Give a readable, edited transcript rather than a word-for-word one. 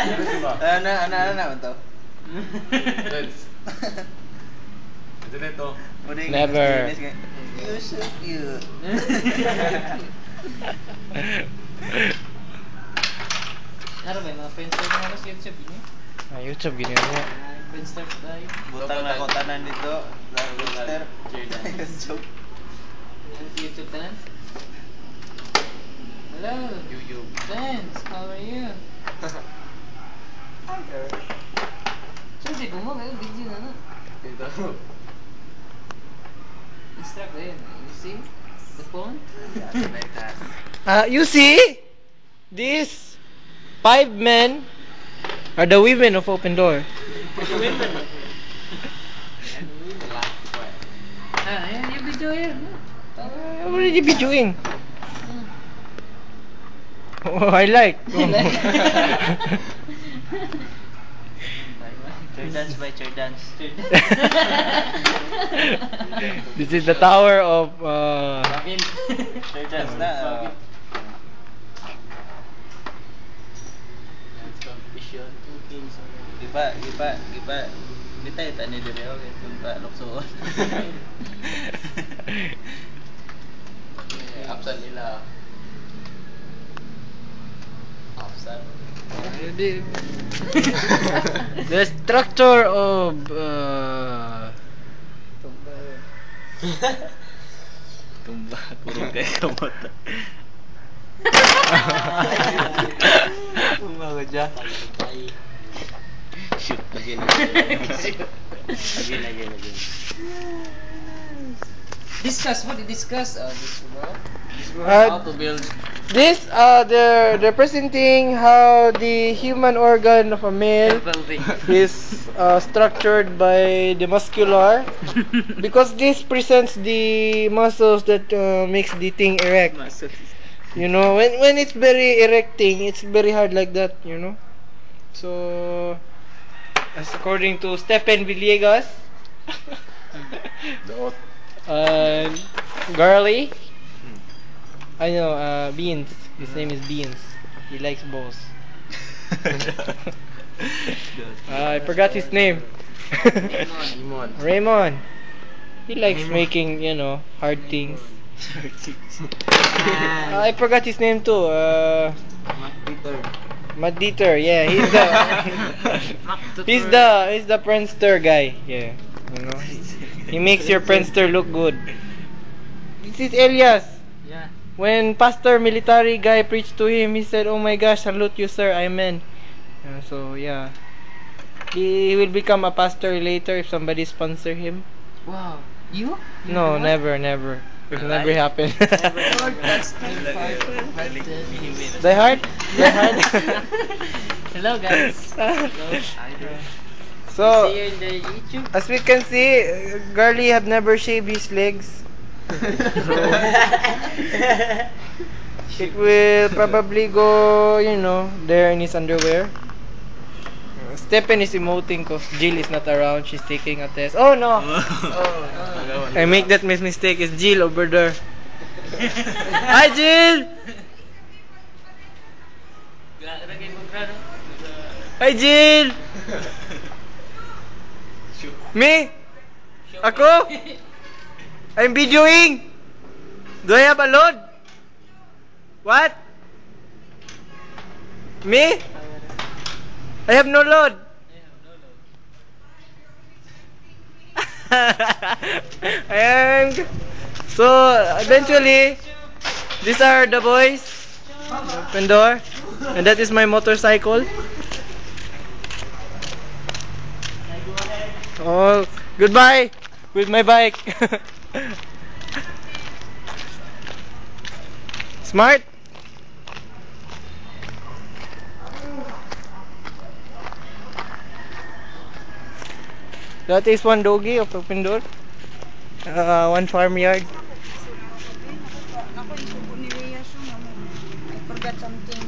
Ano to? Never. You so cute. Ano ba, mga friendster na ako sa YouTube yun YouTube gini niya. Friendster tayo. Butang na ko tanan dito. Mister. Joke. YouTube tanan? Hello. YouTube. Friends, how are you? Hi there. Siyempre, gumawa kayo, video na Ito. Instruct kayo. You see? The phone? Like that. You see? These 5 men are the women of Open Door. Ayan yung video yan. What are you be doing? Oh, I like. Chordans by Chordans. This is the tower of Chordans na. Competition. Gipa. Bitay tani dire okay kung pa luksoon. Upsan nila. Upsan. the structure of Tumba kurang kay kamot. Tumba ko dyan. Shoot again. Again. Discuss, what do you discuss? This how to build. this they're presenting how the human organ of a male is structured by the muscular because this presents the muscles that makes the thing erect. You know, when it's very erecting, it's very hard like that, you know. So as according to Stephen Villegas and Garley, I know Beans. His name is Beans. He likes balls. I forgot his name. Raymond. He likes making, you know, hard things. I forgot his name too. Matt Dieter. Yeah, he's the Friendster guy. Yeah, you know. He makes your Friendster look good. This is Elias. Yeah. When Pastor Military guy preached to him, he said, "Oh my gosh, salute you, sir. Amen." So yeah, he will become a pastor later if somebody sponsor him. Wow. You? No, never. It will never happen. Lord, that's Die Hard? Hello guys. So, See you in the YouTube. as we can see, Garly have never shaved his legs. It will probably go, you know, there in his underwear. Stephen is emoting because Jill is not around. She's taking a test. Oh no! I make that mistake. It's Jill over there. Hi Jill! Hi Jill! Me? Ako? I'm videoing! Do I have a load? What? Me? I have no load. And so eventually, these are the boys. Open door, and that is my motorcycle. Oh, goodbye with my bike. Smart. That is one doggy of Open Door. One farmyard. I forgot something.